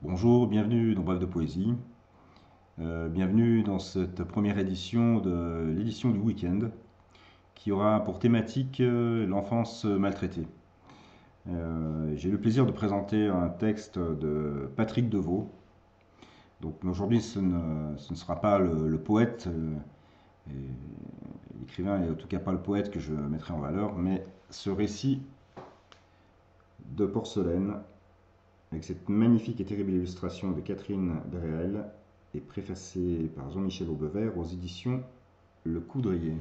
Bonjour, bienvenue dans Bref de Poésie. Bienvenue dans cette première édition de l'édition du week-end qui aura pour thématique l'enfance maltraitée. J'ai le plaisir de présenter un texte de Patrick Deveau. Donc aujourd'hui ce ne sera pas le poète, l'écrivain et en tout cas pas le poète que je mettrai en valeur, mais ce récit de porcelaine avec cette magnifique et terrible illustration de Catherine Bréal et préfacée par Jean-Michel Aubevert aux éditions Le Coudrier.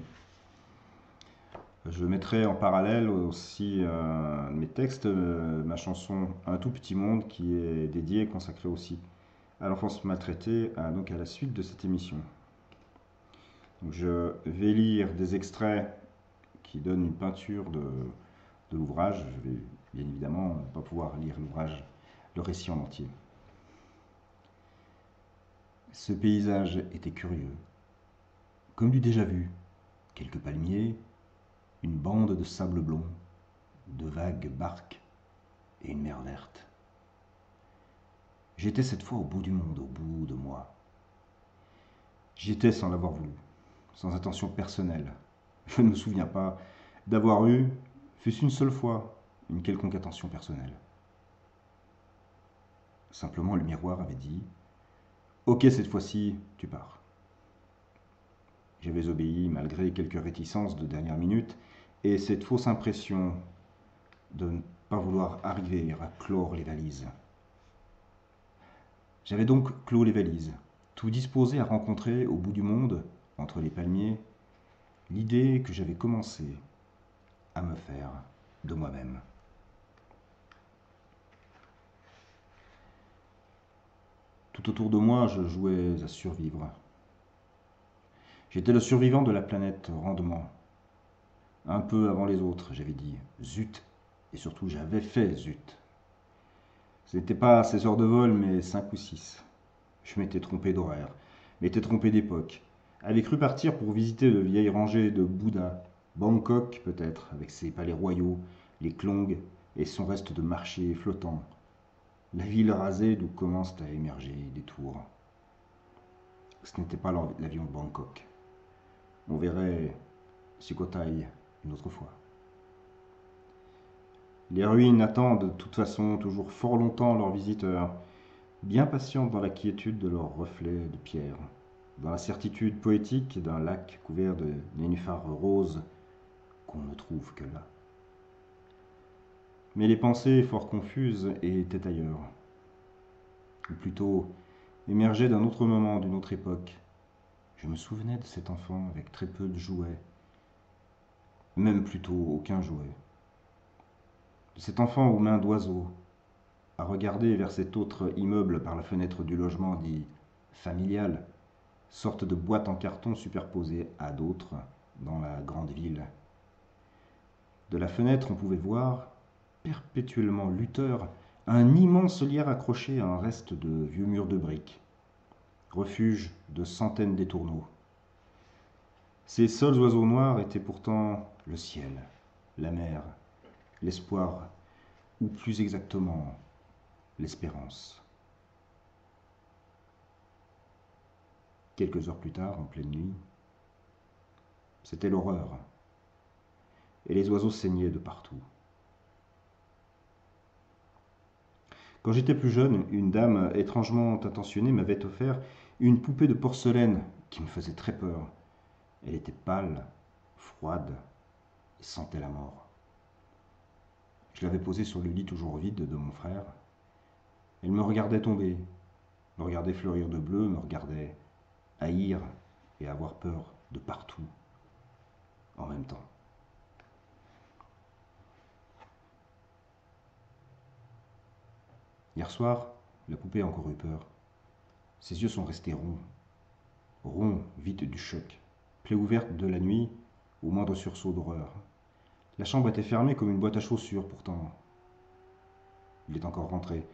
Je mettrai en parallèle aussi mes textes, ma chanson Un tout petit monde qui est dédiée et consacrée aussi à l'enfance maltraitée, donc à la suite de cette émission. Donc je vais lire des extraits qui donnent une peinture de l'ouvrage. Je vais bien évidemment pas pouvoir lire l'ouvrage, le récit en entier. Ce paysage était curieux, comme du déjà-vu. Quelques palmiers, une bande de sable blond, de vagues barques et une mer verte. J'étais cette fois au bout du monde, au bout de moi. J'y étais sans l'avoir voulu, sans intention personnelle. Je ne me souviens pas d'avoir eu, fût-ce une seule fois, une quelconque attention personnelle. Simplement, le miroir avait dit « Ok, cette fois-ci, tu pars ». J'avais obéi malgré quelques réticences de dernière minute et cette fausse impression de ne pas vouloir arriver à clore les valises. J'avais donc clos les valises, tout disposé à rencontrer au bout du monde, entre les palmiers, l'idée que j'avais commencé à me faire de moi-même. Tout autour de moi, je jouais à survivre. J'étais le survivant de la planète Rendement. Un peu avant les autres, j'avais dit zut, et surtout j'avais fait zut. Ce n'était pas 16 heures de vol, mais 5 ou 6. Je m'étais trompé d'horaire, m'étais trompé d'époque. Avait cru partir pour visiter de vieilles rangées de Bouddha, Bangkok peut-être, avec ses palais royaux, les klongs et son reste de marché flottant. La ville rasée d'où commencent à émerger des tours. Ce n'était pas l'avion de Bangkok. On verrait Sukhothai une autre fois. Les ruines attendent de toute façon toujours fort longtemps leurs visiteurs, bien patientes dans la quiétude de leurs reflets de pierre, dans la certitude poétique d'un lac couvert de nénuphars roses qu'on ne trouve que là. Mais les pensées, fort confuses, étaient ailleurs, ou plutôt émergeaient d'un autre moment, d'une autre époque. Je me souvenais de cet enfant avec très peu de jouets, même plutôt aucun jouet. De cet enfant aux mains d'oiseau, à regarder vers cet autre immeuble par la fenêtre du logement dit familial, sorte de boîte en carton superposée à d'autres dans la grande ville. De la fenêtre, on pouvait voir, perpétuellement lutteur, un immense lierre accroché à un reste de vieux murs de briques, refuge de centaines d'étourneaux. Ces seuls oiseaux noirs étaient pourtant le ciel, la mer, l'espoir, ou plus exactement, l'espérance. Quelques heures plus tard, en pleine nuit, c'était l'horreur, et les oiseaux saignaient de partout. Quand j'étais plus jeune, une dame étrangement intentionnée m'avait offert une poupée de porcelaine qui me faisait très peur. Elle était pâle, froide et sentait la mort. Je l'avais posée sur le lit toujours vide de mon frère. Elle me regardait tomber, me regardait fleurir de bleu, me regardait haïr et avoir peur de partout en même temps. Hier soir, la poupée a encore eu peur. Ses yeux sont restés ronds, ronds, vides du choc, plaie ouverte de la nuit, au moindre sursaut d'horreur. La chambre était fermée comme une boîte à chaussures, pourtant. Il est encore rentré,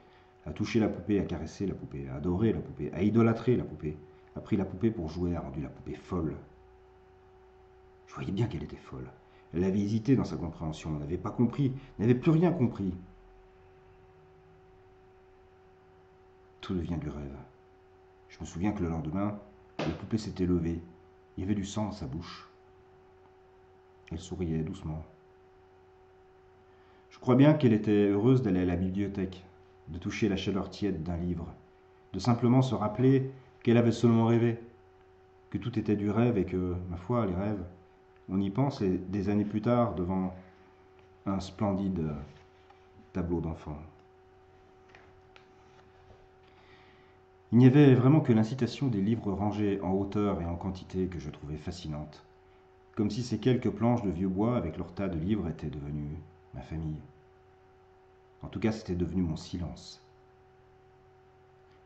a touché la poupée, a caressé la poupée, a adoré la poupée, a idolâtré la poupée, a pris la poupée pour jouer, a rendu la poupée folle. Je voyais bien qu'elle était folle. Elle avait hésité dans sa compréhension, n'avait pas compris, n'avait plus rien compris. tout devient du rêve. Je me souviens que le lendemain, la poupée s'était levée. Il y avait du sang dans sa bouche. Elle souriait doucement. Je crois bien qu'elle était heureuse d'aller à la bibliothèque, de toucher la chaleur tiède d'un livre, de simplement se rappeler qu'elle avait seulement rêvé, que tout était du rêve et que, ma foi, les rêves, on y pense des années plus tard devant un splendide tableau d'enfant. Il n'y avait vraiment que l'incitation des livres rangés en hauteur et en quantité que je trouvais fascinante, comme si ces quelques planches de vieux bois avec leur tas de livres étaient devenues ma famille. En tout cas, c'était devenu mon silence.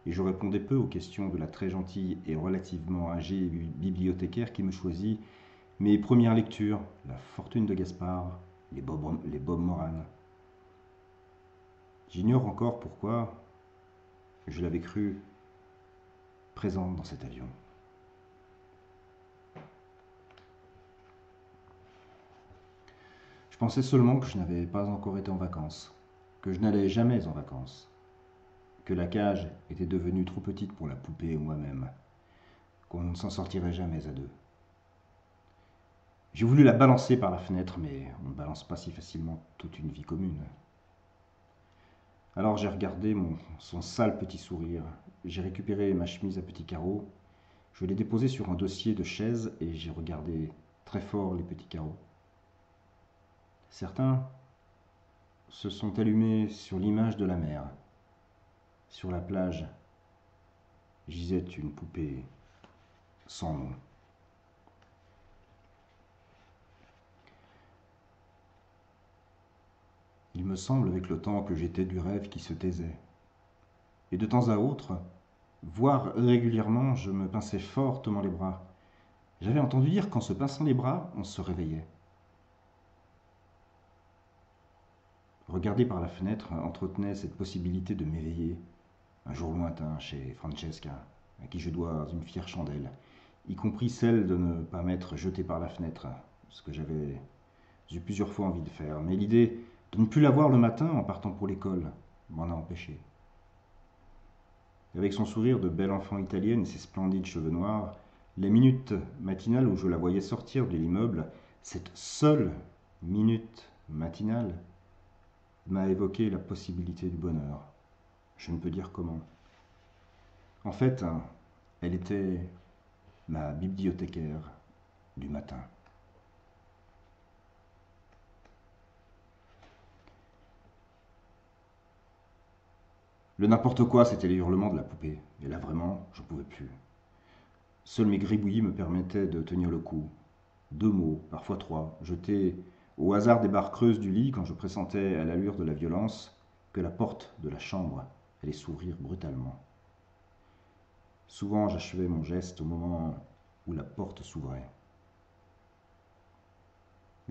Et je répondais peu aux questions de la très gentille et relativement âgée bibliothécaire qui me choisit mes premières lectures, La Fortune de Gaspard, les Bob Moran. J'ignore encore pourquoi je l'avais cru présente dans cet avion. Je pensais seulement que je n'avais pas encore été en vacances, que je n'allais jamais en vacances, que la cage était devenue trop petite pour la poupée et moi-même, qu'on ne s'en sortirait jamais à deux. J'ai voulu la balancer par la fenêtre, mais on ne balance pas si facilement toute une vie commune. Alors j'ai regardé son sale petit sourire, j'ai récupéré ma chemise à petits carreaux, je l'ai déposée sur un dossier de chaise et j'ai regardé très fort les petits carreaux. Certains se sont allumés sur l'image de la mer. Sur la plage gisait une poupée sans nom. Il me semble avec le temps que j'étais du rêve qui se taisait. Et de temps à autre, voire régulièrement, je me pinçais fortement les bras. J'avais entendu dire qu'en se pinçant les bras, on se réveillait. Regarder par la fenêtre entretenait cette possibilité de m'éveiller, un jour lointain chez Francesca, à qui je dois une fière chandelle, y compris celle de ne pas m'être jeté par la fenêtre, ce que j'avais eu plusieurs fois envie de faire, mais l'idée de ne plus la voir le matin en partant pour l'école m'en a empêché. Avec son sourire de belle enfant italienne et ses splendides cheveux noirs, les minutes matinales où je la voyais sortir de l'immeuble, cette seule minute matinale, m'a évoqué la possibilité du bonheur. Je ne peux dire comment. En fait, elle était ma bibliothécaire du matin. Le n'importe quoi, c'était les hurlements de la poupée. Et là, vraiment, j'en pouvais plus. Seuls mes gribouillis me permettaient de tenir le coup. 2 mots, parfois 3, jetés au hasard des barres creuses du lit quand je pressentais à l'allure de la violence que la porte de la chambre allait s'ouvrir brutalement. Souvent, j'achevais mon geste au moment où la porte s'ouvrait.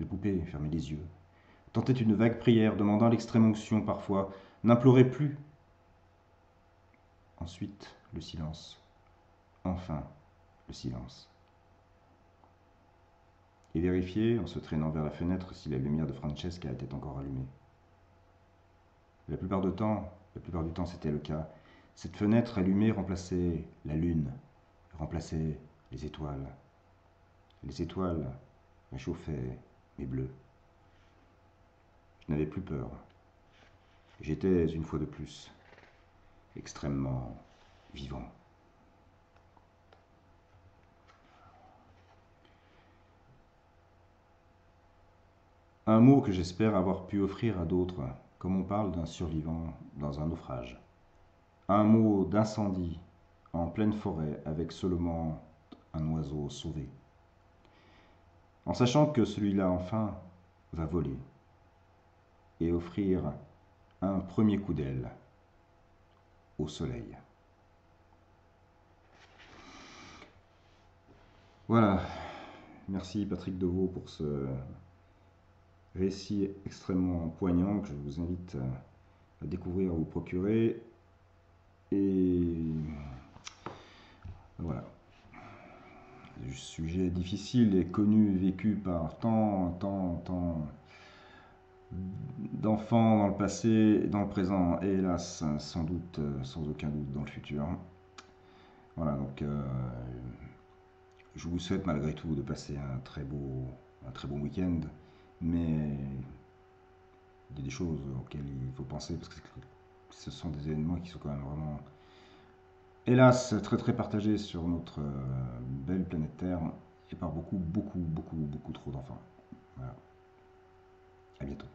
La poupée fermait les yeux, tentait une vague prière, demandant l'extrême onction parfois, n'implorait plus. Ensuite, le silence. Enfin, le silence. Et vérifier, en se traînant vers la fenêtre, si la lumière de Francesca était encore allumée. La plupart du temps, c'était le cas. Cette fenêtre allumée remplaçait la lune, remplaçait les étoiles. Les étoiles réchauffaient mes bleus. Je n'avais plus peur. J'étais, une fois de plus, extrêmement vivant. Un mot que j'espère avoir pu offrir à d'autres, comme on parle d'un survivant dans un naufrage. Un mot d'incendie en pleine forêt avec seulement un oiseau sauvé. En sachant que celui-là, enfin, va voler et offrir un premier coup d'aile au soleil. Voilà. Merci Patrick Deveau pour ce récit extrêmement poignant que je vous invite à découvrir ou vous procurer. Et voilà. Sujet difficile et connu, vécu par tant d'enfants dans le passé, dans le présent, et hélas, sans doute, sans aucun doute, dans le futur. Voilà, donc je vous souhaite malgré tout de passer un très beau week-end, mais il y a des choses auxquelles il faut penser parce que ce sont des événements qui sont quand même vraiment, hélas, très très partagés sur notre belle planète Terre et par beaucoup, beaucoup, beaucoup, beaucoup trop d'enfants. Voilà. À bientôt.